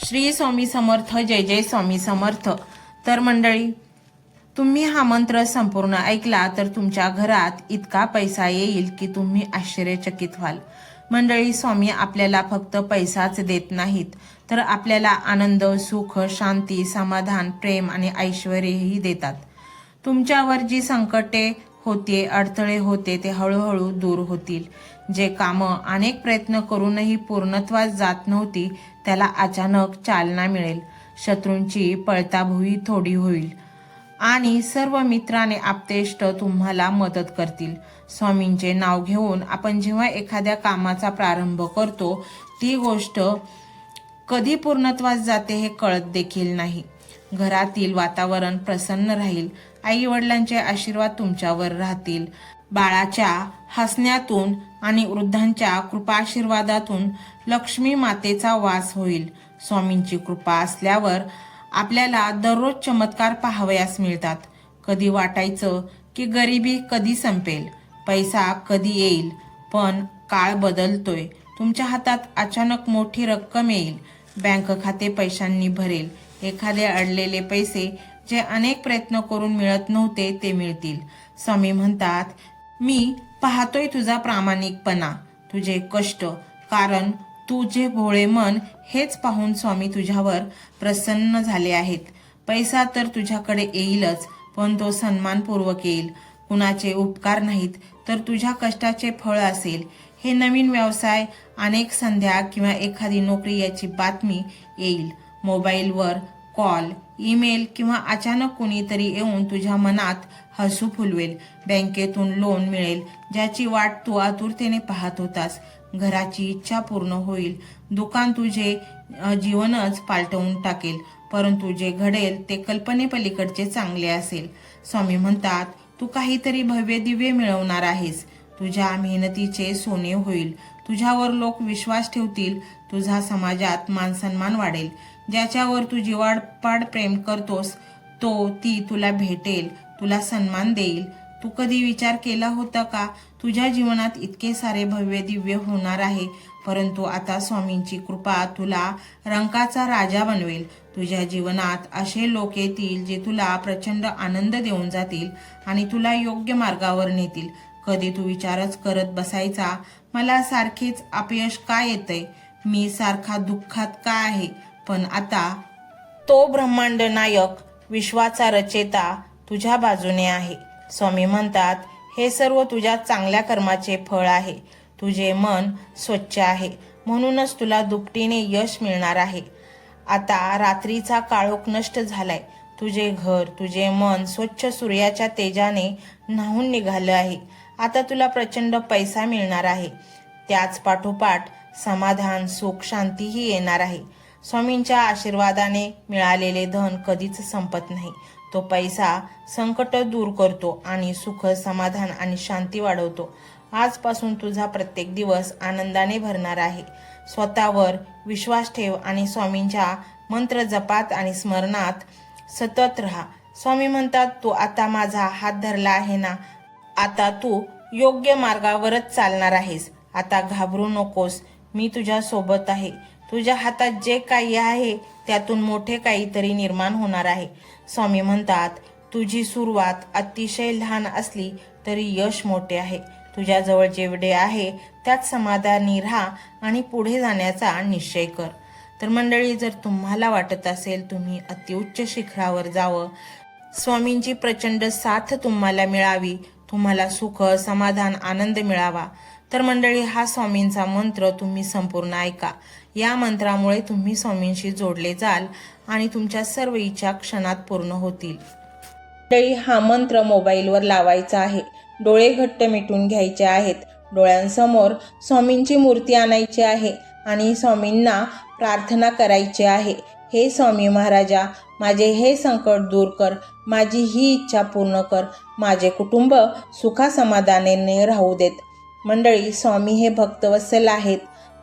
श्री स्वामी समर्थ. जय जय स्वामी समर्थ. तर मंडळी, तुम्ही हा मंत्र संपूर्ण ऐकला तर तुमच्या घरात इतका पैसा येईल की तुम्ही आश्चर्यचकित व्हाल. मंडळी, स्वामी आपल्याला फक्त पैसाच देत नाहीत, तर आपल्याला आनंद, सुख, शांती, समाधान, प्रेम आणि ऐश्वर्यही देतात. तुमच्यावर जी संकटे होते, अडथळे होते, ते हळूहळू दूर होतील. जे कामं अनेक प्रयत्न करूनही पूर्णत्वास जात नव्हती, त्याला अचानक चालना मिळेल. शत्रूंची पळताभुई थोडी होईल आणि सर्व मित्राने आप्तेष्ट तुम्हाला मदत करतील. स्वामींचे नाव घेऊन आपण जेव्हा एखाद्या कामाचा प्रारंभ करतो, ती गोष्ट कधी पूर्णत्वास जाते हे कळत देखील नाही. घरातील वातावरण प्रसन्न राहील. आई वडिलांचे आशीर्वाद तुमच्यावर राहतील. बाळाच्या हसण्यातून आणि वृद्धांच्या कृपाशीर्वादातून लक्ष्मी मातेचा वास होईल. स्वामींची कृपा असल्यावर आपल्याला दररोज चमत्कार पाहावयास मिळतात. कधी वाटायचं की गरिबी कधी संपेल, पैसा कधी येईल, पण काळ बदलतोय. तुमच्या हातात अचानक मोठी रक्कम येईल. बँक खाते पैशांनी भरेल. एखादे अडलेले पैसे जे अनेक प्रयत्न करून मिळत नव्हते ते मिळतील. स्वामी म्हणतात, मी पाहतोय तुझा प्रामाणिकपणा, तुझे कष्ट, कारण तुझे भोळे मन हेच पाहून स्वामी तुझ्यावर प्रसन्न झाले आहेत. पैसा तर तुझ्याकडे येईलच, पण तो सन्मानपूर्वक येईल. कुणाचे उपकार नाहीत, तर तुझ्या कष्टाचे फळ असेल. हे नवीन व्यवसाय, अनेक संध्या किंवा एखादी नोकरी याची बातमी येईल. मोबाईलवर कॉल, ईमेल किंवा अचानक कुणीतरी येऊन तुझ्या मनात हसू फुलवेल. बँकेतून लोन मिळेल, ज्याची वाट तू आतुरतेने पाहत होतास. घराची इच्छा पूर्ण होईल. दुकान तुझे जीवनच पालटवून टाकेल, परंतु जे घडेल ते कल्पनेपलीकडचे चांगले असेल. स्वामी म्हणतात, तू काहीतरी भव्य दिव्य मिळवणार आहेस. तुझ्या मेहनतीचे सोने होईल. तुझ्यावर लोक विश्वास ठेवतील. तुझा समाजात मानसन्मान वाढेल. ज्याच्यावर तू जीवापाड प्रेम करतोस ती तुला भेटेल, तुला सन्मान देईल. तू कधी विचार केला होता का तुझ्या जीवनात इतके सारे भव्य दिव्य होणार आहे, परंतु आता स्वामींची कृपा तुला रंकाचा राजा बनवेल. तुझ्या जीवनात असे लोक येतील जे तुला प्रचंड आनंद देऊन जातील आणि तुला योग्य मार्गावर नेतील. कधी तू विचारच करत बसायचा, मला सारखेच अपयश का येतंय, मी सारखा दुःखात का आहे, पण आता तो ब्रह्मांड नायक, विश्वाचा रचेता तुझ्या बाजूने आहे. स्वामी म्हणतात, हे सर्व तुझ्या चांगल्या कर्माचे फळ आहे. तुझे मन स्वच्छ आहे, म्हणूनच तुला दुपटीने यश मिळणार आहे. आता रात्रीचा काळोख नष्ट झालाय. तुझे घर, तुझे मन स्वच्छ सूर्याच्या तेजाने न्हाऊन निघालं आहे. आता तुला प्रचंड पैसा मिळणार आहे. त्याच पाठोपाठ समाधान, सुख, शांतीही येणार आहे. स्वामींच्या आशीर्वादाने मिळालेले धन कधीच संपत नाही. तो पैसा संकट दूर करतो आणि सुख, समाधान आणि शांती वाढवतो. आजपासून तुझा प्रत्येक दिवस आनंदाने भरणार आहे. स्वतःवर विश्वास ठेव आणि स्वामींच्या मंत्र जपात आणि स्मरणात सतत राहा. स्वामी म्हणतात, तू आता माझा हात धरला आहे ना, आता तू योग्य मार्गावरच चालणार आहेस. आता घाबरू नकोस, मी तुझ्या सोबत आहे. तुझ्या हातात जे काही आहे त्यातून मोठे काहीतरी निर्माण होणार आहे. स्वामी म्हणतात, तुझी सुरुवात अतिशय लहान असली तरी यश मोठे आहे. तुझ्याजवळ जेवढे आहे त्यात समाधानी राहा आणि पुढे जाण्याचा निश्चय कर. तर मंडळी, जर तुम्हाला वाटत असेल तुम्ही अतिउच्च शिखरावर जावं, स्वामींची प्रचंड साथ तुम्हाला मिळावी, तुम्हाला सुख, समाधान, आनंद मिळावा, तर मंडळी, हा स्वामींचा मंत्र तुम्ही संपूर्ण ऐका. या मंत्रामुळे तुम्ही स्वामींशी जोडले जाल आणि तुमच्या सर्व इच्छा क्षणात पूर्ण होतील. मंडळी, हा मंत्र मोबाईलवर लावायचा आहे. डोळे घट्ट मिटून घ्यायचे आहेत. डोळ्यांसमोर स्वामींची मूर्ती आणायची आहे आणि स्वामींना प्रार्थना करायची आहे. हे स्वामी महाराजा, माझे हे संकट दूर कर, माझी ही इच्छा पूर्ण कर, माझे कुटुंब सुखासमाधानाने राहू देत. मंडळी, स्वामी हे भक्तवत्सल आहेत.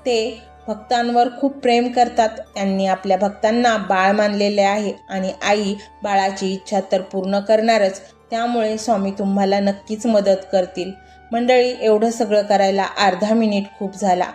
ते भक्तांवर खूप प्रेम करतात. त्यांनी आपल्या भक्तांना बाळ मानलेले आहे आणि आई बाळाची इच्छा तर पूर्ण करणारच. त्यामुळे स्वामी तुम्हाला नक्कीच मदत करतील. मंडळी, एवढं सगळं करायला अर्धा मिनिट खूप झाला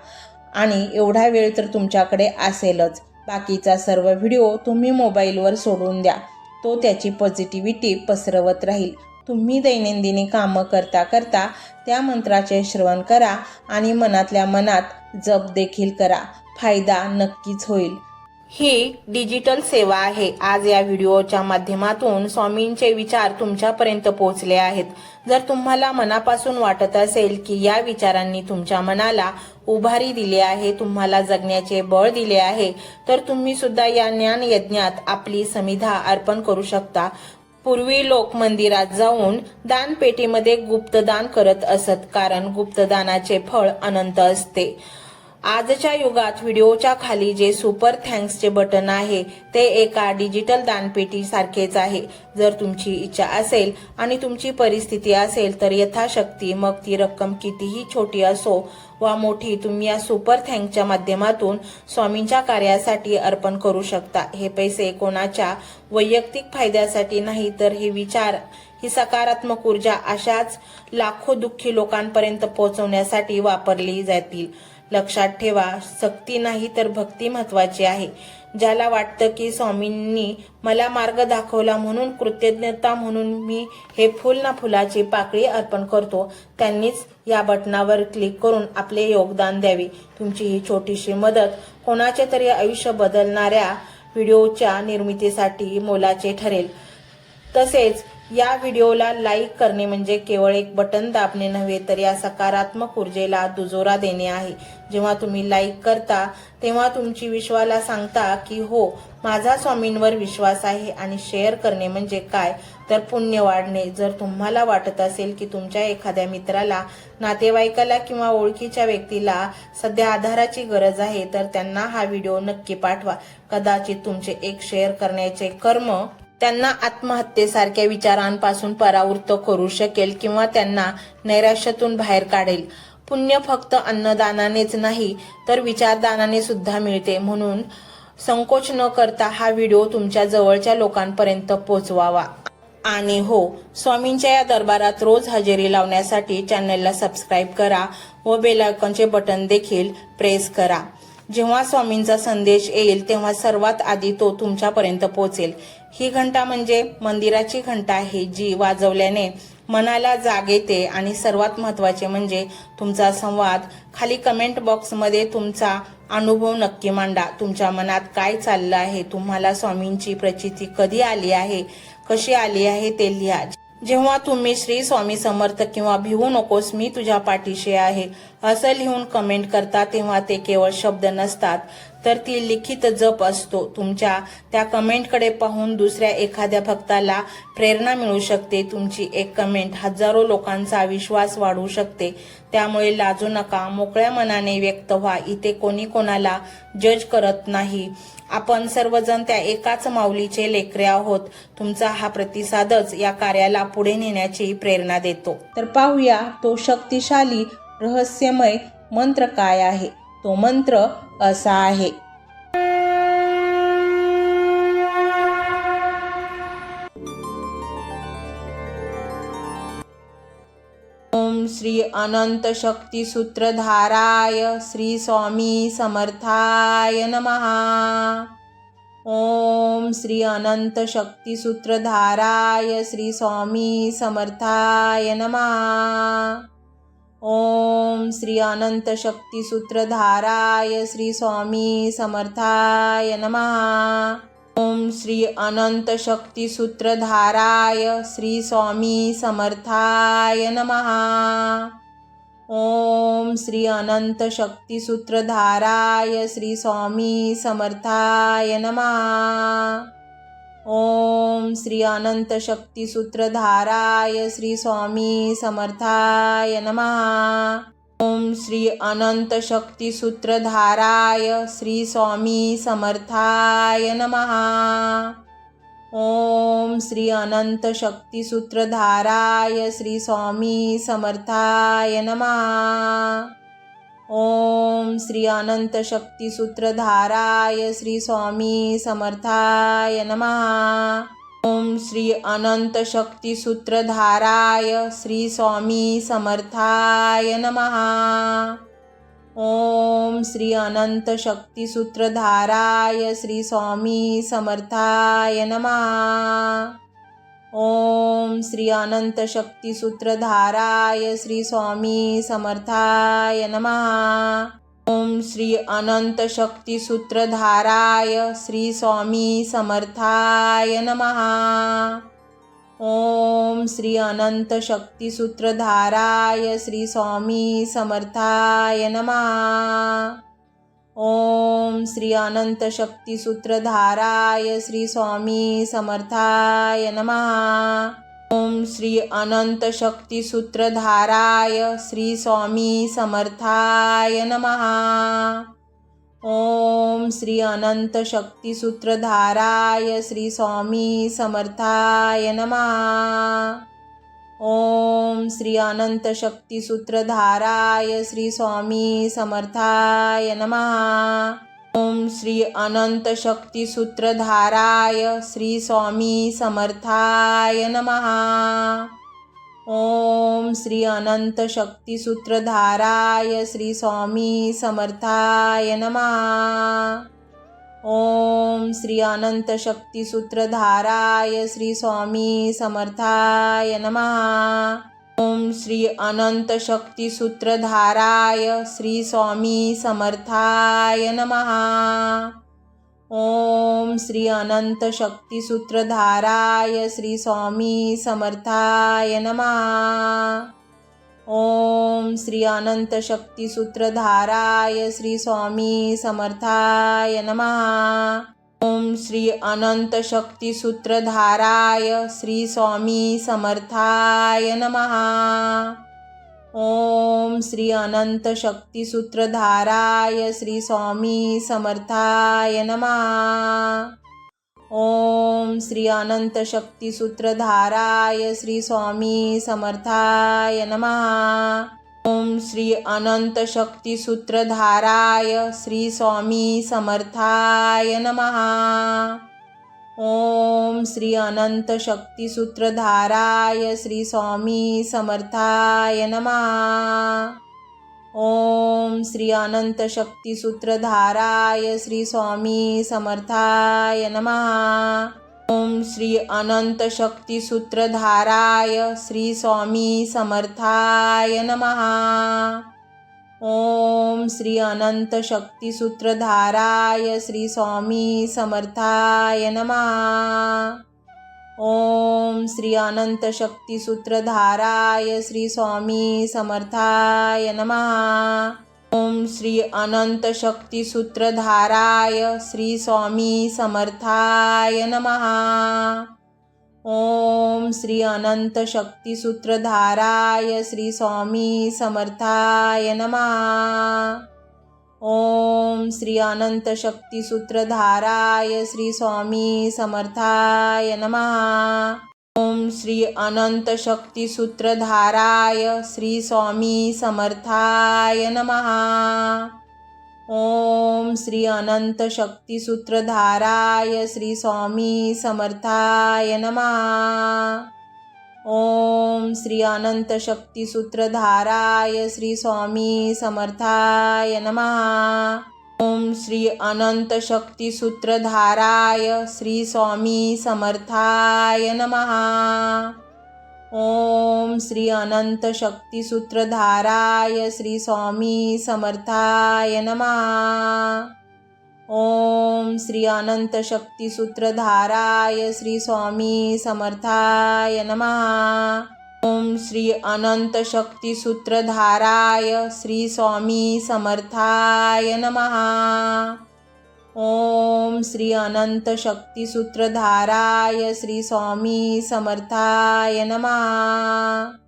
आणि एवढा वेळ तर तुमच्याकडे असेलच. बाकीचा सर्व व्हिडिओ तुम्ही मोबाईलवर सोडून द्या. तो त्याची पॉझिटिव्हिटी पसरवत राहील. तुम्ही दैनंदिनी कामं करता करता त्या मंत्राचे श्रवण करा आणि मनातल्या मनात जप देखील करा. फायदा नक्कीच होईल. ही डिजिटल सेवा आहे. आज या व्हिडिओच्या माध्यमातून स्वामींचे विचार तुमच्यापर्यंत पोहोचले आहेत. जर तुम्हाला मनापासून वाटत असेल की या विचारांनी तुमच्या मनाला उभारी दिली आहे, तुम्हाला जगण्याचे बळ दिले आहे, तर तुम्ही सुद्धा या ज्ञान यज्ञात आपली समिधा अर्पण करू शकता. पूर्वी लोक मंदिरात जाऊन दानपेटीमध्ये गुप्तदान करत असत, कारण गुप्तदानाचे फळ अनंत असते. आजच्या युगात व्हिडिओच्या खाली जे सुपर थँक्सचे बटन आहे ते एका डिजिटल दानपेटी सारखेच आहे. जर तुमची इच्छा असेल आणि तुमची परिस्थिती असेल तर यथाशक्ती, मग ती रक्कम कितीही छोटी असो वा मोठी, तुम्ही या सुपर थँक्सच्या माध्यमातून स्वामींच्या कार्यासाठी अर्पण करू शकता. हे पैसे कोणाच्या वैयक्तिक फायद्यासाठी नाही, तर हे विचार, ही सकारात्मक ऊर्जा अशाच लाखो दुःखी लोकांपर्यंत पोहोचवण्यासाठी वापरली जातील. लक्षात ठेवा, सक्ती नाही तर भक्ती महत्वाची आहे. ज्याला वाटतं की स्वामींनी मला मार्ग दाखवला म्हणून कृतज्ञता म्हणून मी हे फुल ना फुलाची पाकळी अर्पण करतो, त्यांनीच या बटनावर क्लिक करून आपले योगदान द्यावे. तुमची ही छोटीशी मदत कोणाचे तरी आयुष्य बदलणाऱ्या व्हिडिओच्या निर्मितीसाठी मोलाचे ठरेल. तसेच या व्हिडिओला लाईक करणे म्हणजे केवळ एक बटन दाबणे नव्हे, तर या सकारात्मक ऊर्जेला दुजोरा देणे आहे. जेव्हा तुम्ही लाईक करता तेव्हा तुमची विश्वाला सांगता की हो, माझा स्वामींवर विश्वास आहे. आणि शेअर करणे म्हणजे काय, तर पुण्य वाढणे. जर तुम्हाला वाटत असेल की तुमच्या एखाद्या मित्राला, नातेवाईकाला किंवा ओळखीच्या व्यक्तीला सध्या आधाराची गरज आहे, तर त्यांना हा व्हिडिओ नक्की पाठवा. कदाचित तुमचे एक शेअर करण्याचे कर्म त्यांना आत्महत्येसारख्या विचारांपासून परावृत्त करू शकेल किंवा त्यांना नैराश्यातून बाहेर काढेल. पुण्य फक्त अन्नदानानेच नाही तर विचारदानाने सुद्धा मिळते. म्हणून संकोच न करता हा व्हिडिओ तुमच्या जवळच्या लोकांपर्यंत पोहोचवावा. आणि हो, स्वामींच्या या दरबारात रोज हजेरी लावण्यासाठी चॅनलला सबस्क्राईब करा व बेल आयकॉनचे बटन देखील प्रेस करा. जेव्हा स्वामींचा संदेश येईल तेव्हा सर्वात आधी तो तुमच्यापर्यंत पोहोचेल. ही घंटा म्हणजे मंदिराची घंटा आहे, जी वाजवल्याने मनाला जाग येते. आणि सर्वात महत्त्वाचे म्हणजे तुमचा संवाद. खाली कमेंट बॉक्समध्ये तुमचा अनुभव नक्की मांडा. तुमच्या मनात काय चाललं आहे, तुम्हाला स्वामींची प्रचिती कधी आली आहे, कशी आली आहे ते लिहा. जेव्हा तुम्ही श्री स्वामी समर्थ किंवा भिवू नकोस मी तुझ्या पाठीशी आहे असं लिहून कमेंट करता, तेव्हा ते केवळ शब्द नसतात, तर ती लिखित जप असतो. तुमच्या त्या कमेंटकडे पाहून दुसऱ्या एखाद्या भक्ताला प्रेरणा मिळू शकते. तुमची एक कमेंट हजारो लोकांचा विश्वास वाढवू शकते. त्यामुळे लाजू नका, मोकळ्या मनाने व्यक्त व्हा. इथे कोणी कोणाला जज करत नाही. आपण सर्वजण त्या एकाच माऊलीचे लेकरे आहोत. तुमचा हा प्रतिसादच या कार्याला पुढे नेण्याची प्रेरणा देतो. तर पाहूया तो शक्तिशाली रहस्यमय मंत्र काय आहे. तो मंत्र असा आहे. ओम श्री अनंत शक्ती सूत्रधाराय श्री स्वामी समर्थाय नमः. ओम श्री अनंत शक्ती सूत्रधाराय श्री स्वामी समर्थाय नमः. ओम श्री अनंत शक्ती सूत्रधाराय श्री स्वामी समर्थाय नमः. ओम श्री अनंत शक्ती सूत्रधाराय श्री स्वामी समर्थाय नमः. ओम श्री अनंत शक्ती सूत्रधाराय श्री स्वामी समर्थाय नमः. ओम श्री अनंत शक्ती सूत्रधाराय श्री स्वामी समर्थाय नमः. ओम श्री अनंत शक्ती सूत्रधाराय श्री स्वामी समर्थाय नमः. ओम श्री अनंत शक्ती सूत्रधाराय श्री स्वामी समर्थाय नमः. ओम श्री अनंत शक्ती सूत्रधाराय श्री स्वामी समर्थाय नमः. ओम श्री अनंत शक्ती सूत्रधाराय श्री स्वामी समर्थाय नमः. ओम श्री अनंत शक्ती सूत्रधाराय श्री स्वामी समर्थाय नमः। ओम श्री अनंत शक्ती सूत्रधाराय श्री स्वामी समर्थाय नमः। ओम श्री अनंत शक्ती सूत्रधाराय श्री स्वामी समर्थाय नमः। ओम श्री अनंत शक्ती सूत्रधाराय श्री स्वामी समर्थाय नमः। ओम श्री अनंत शक्ती सूत्रधाराय श्री स्वामी समर्थाय नमः। ओम श्री अनंत शक्ती सूत्रधाराय श्री स्वामी समर्थाय नमः। ओम श्री अनंत शक्ती सूत्रधाराय श्री स्वामी समर्थाय नमः। ओम श्री अनंत शक्ती सूत्रधाराय श्री स्वामी समर्थाय नमः। ओम श्री अनंत शक्ती सूत्रधाराय श्री स्वामी समर्थाय नमः। ओम श्री अनंत शक्ती सूत्रधाराय श्री स्वामी समर्थाय नमः। ओम श्री अनंत शक्ती सूत्रधाराय श्री स्वामी समर्थाय नमः। ओम श्री अनंत शक्ती सूत्रधाराय श्री स्वामी समर्थाय नमः। ओम श्री अनंत शक्ती सूत्रधाराय श्री स्वामी समर्थाय नमः। ओम श्री अनंत शक्ती सूत्रधाराय श्री स्वामी समर्थाय नमः। ओम श्री अनंत शक्ती सूत्रधाराय श्री स्वामी समर्थाय नमः। ओम श्री अनंत शक्ती सूत्रधाराय श्री स्वामी समर्थाय नमः। ओम श्री अनंत शक्ती सूत्रधाराय श्री स्वामी समर्थाय नमः। ओम श्री अनंत शक्ती सूत्रधाराय श्री स्वामी समर्थाय नमः। ओम श्री अनंत शक्ती सूत्रधाराय श्री स्वामी समर्थाय नमः। ओम श्री अनंत शक्ती सूत्रधाराय श्री स्वामी समर्थाय नमः। ओम श्री अनंत शक्ती सूत्रधाराय श्री स्वामी समर्थाय नमः। ओम श्री अनंत शक्ती सूत्रधाराय श्री स्वामी समर्थाय नमः। ओम श्री अनंत शक्ती सूत्रधाराय श्री स्वामी समर्थाय नमः। ओम श्री अनंत शक्ती सूत्रधाराय श्री स्वामी समर्थाय नमः। ओम श्री अनंत शक्ती सूत्रधाराय श्री स्वामी समर्थाय नमः। ओम श्री अनंत शक्ती सूत्रधाराय श्री स्वामी समर्थाय नमः। ओम श्री अनंत शक्ती सूत्रधाराय श्री स्वामी समर्थाय नमः। ओम श्री अनंत शक्ती सूत्रधाराय श्री स्वामी समर्थाय नमः। ओम श्री अनंत शक्ती सूत्रधाराय श्री स्वामी समर्थाय नमः। ओम श्री अनंत शक्ती सूत्रधाराय श्री स्वामी समर्थाय नमः। ओम श्री अनंत शक्ती सूत्रधाराय श्री स्वामी समर्थाय नमः। ओम श्री अनंत शक्ती सूत्रधाराय श्री स्वामी समर्थाय नमः। ओम श्री अनंत शक्ती सूत्रधाराय श्री स्वामी समर्थाय नमः। ओम श्री अनंत शक्ती सूत्रधाराय श्री स्वामी समर्थाय नमः।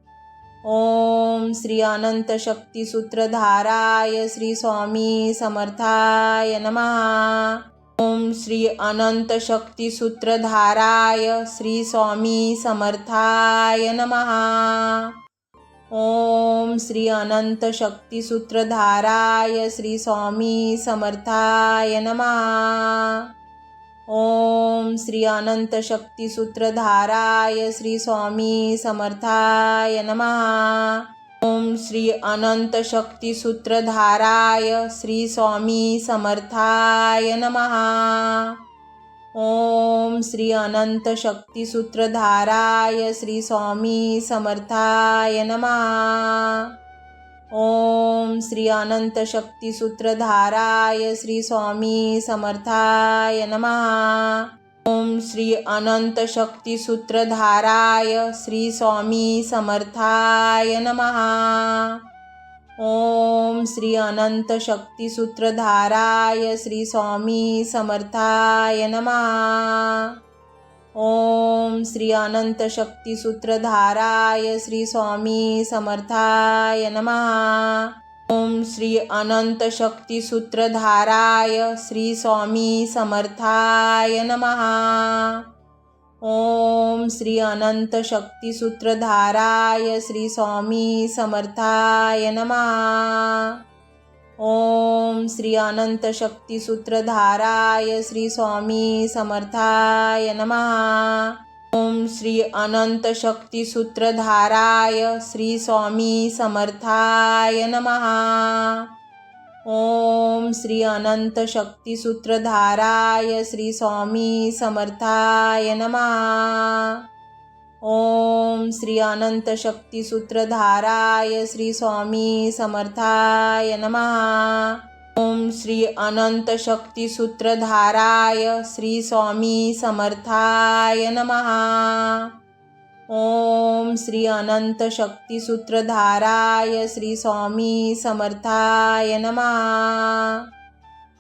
ओम श्री अनंत शक्ती सूत्रधाराय श्री स्वामी समर्थाय नमः। ओम श्री अनंत शक्ती सूत्रधाराय श्री स्वामी समर्थाय नमः। ओम श्री अनंत शक्ती सूत्रधाराय श्री स्वामी समर्थाय नमः। ओम श्री अनंत शक्ती सूत्रधाराय श्री स्वामी समर्थाय नमः। ओम श्री अनंत शक्ती सूत्रधाराय श्री स्वामी समर्थाय नमः। ओम श्री अनंत शक्ती सूत्रधाराय श्री स्वामी समर्थाय नमः। ओम श्री अनंत शक्ती सूत्रधाराय श्री स्वामी समर्थाय नमः। ओम श्री अनंत शक्ती सूत्रधाराय श्री स्वामी समर्थाय नमः। ओम श्री अनंत शक्ती सूत्रधाराय श्री स्वामी समर्थाय नमः। ओम श्री अनंत शक्ती सूत्रधाराय श्री स्वामी समर्थाय नमः। ओम श्री अनंत शक्ती सूत्रधाराय श्री स्वामी समर्थाय नमः। ओम श्री अनंत शक्ती सूत्रधाराय श्री स्वामी समर्थाय नमः। ओम श्री अनंत शक्ती सूत्रधाराय श्री स्वामी समर्थाय नमः। ओम श्री अनंत शक्ती सूत्रधाराय श्री स्वामी समर्थाय नमः। ओम श्री अनंत शक्ती सूत्रधाराय श्री स्वामी समर्थाय नमः। ओम श्री अनंत शक्ती सूत्रधाराय श्री स्वामी समर्थाय नमः। ओम श्री अनंत शक्ती सूत्रधाराय श्री स्वामी समर्थाय नमः। ओम श्री अनंत शक्ती सूत्रधाराय श्री स्वामी समर्थाय नमः।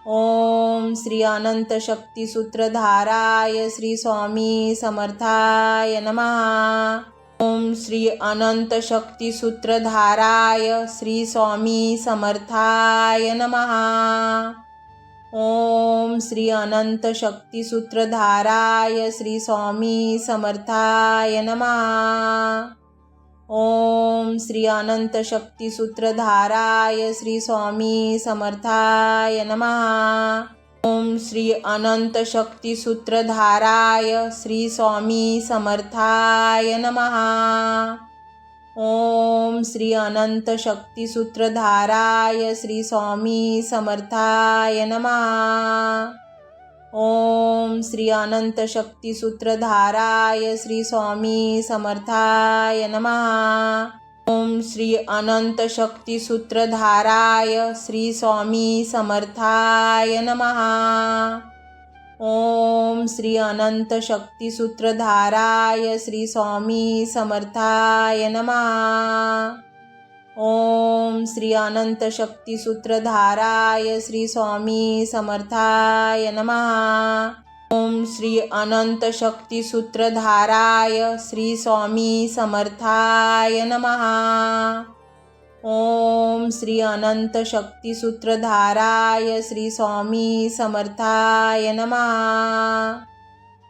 ओम श्री अनंत शक्ती सूत्रधाराय श्री स्वामी समर्थाय नमः। ओम श्री अनंत शक्ती सूत्रधाराय श्री स्वामी समर्थाय नमः। ओम श्री अनंत शक्ती सूत्रधाराय श्री स्वामी समर्थाय नमः। ओम श्री अनंत शक्ती सूत्रधाराय श्री स्वामी समर्थाय नमः। ओम श्री अनंत शक्ती सूत्रधाराय श्री स्वामी समर्थाय नमः। ओम श्री अनंत शक्ती सूत्रधाराय श्री स्वामी समर्थाय नमः। ओम श्री अनंत शक्ती सूत्रधाराय श्री स्वामी समर्थाय नमः। ओम श्री अनंत शक्ती सूत्रधाराय श्री स्वामी समर्थाय नमः। ओम श्री अनंत शक्ती सूत्रधाराय श्री स्वामी समर्थाय नमः। ओम श्री अनंत शक्ती सूत्रधाराय श्री स्वामी समर्थाय नमः। ओम श्री अनंत शक्ती सूत्रधाराय श्री स्वामी समर्थाय नमः। ओम श्री अनंत शक्ती सूत्रधाराय श्री स्वामी समर्थाय नमः।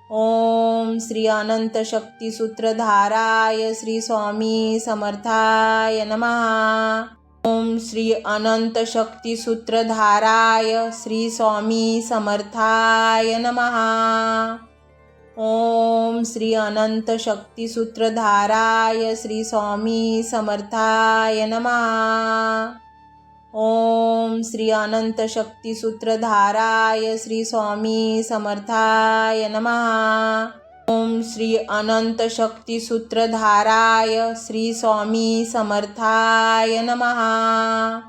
ओम श्री अनंत शक्ती सूत्रधाराय श्री स्वामी समर्थाय नमः। ओम श्री अनंत शक्ती सूत्रधाराय श्री स्वामी समर्थाय नमः। ओम श्री अनंत शक्ती सूत्रधाराय श्री स्वामी समर्थाय नमः। ओम श्री अनंत शक्ती सूत्रधाराय श्री स्वामी समर्थाय नमः। ओम श्री अनंत शक्ती सूत्रधाराय श्री स्वामी समर्थाय नमः।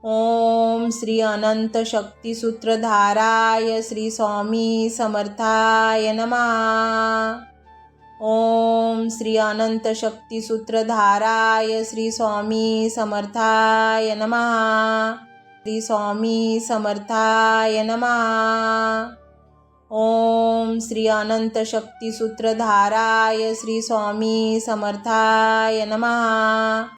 ओम श्री अनंत शक्ती सूत्रधाराय श्री स्वामी समर्थाय नमः। ओम श्री अनंत शक्ती सूत्रधाराय श्री स्वामी समर्थाय नमः। श्री स्वामी समर्थाय नमः। ओम श्री अनंत शक्ती सूत्रधाराय श्री स्वामी समर्थाय नमः।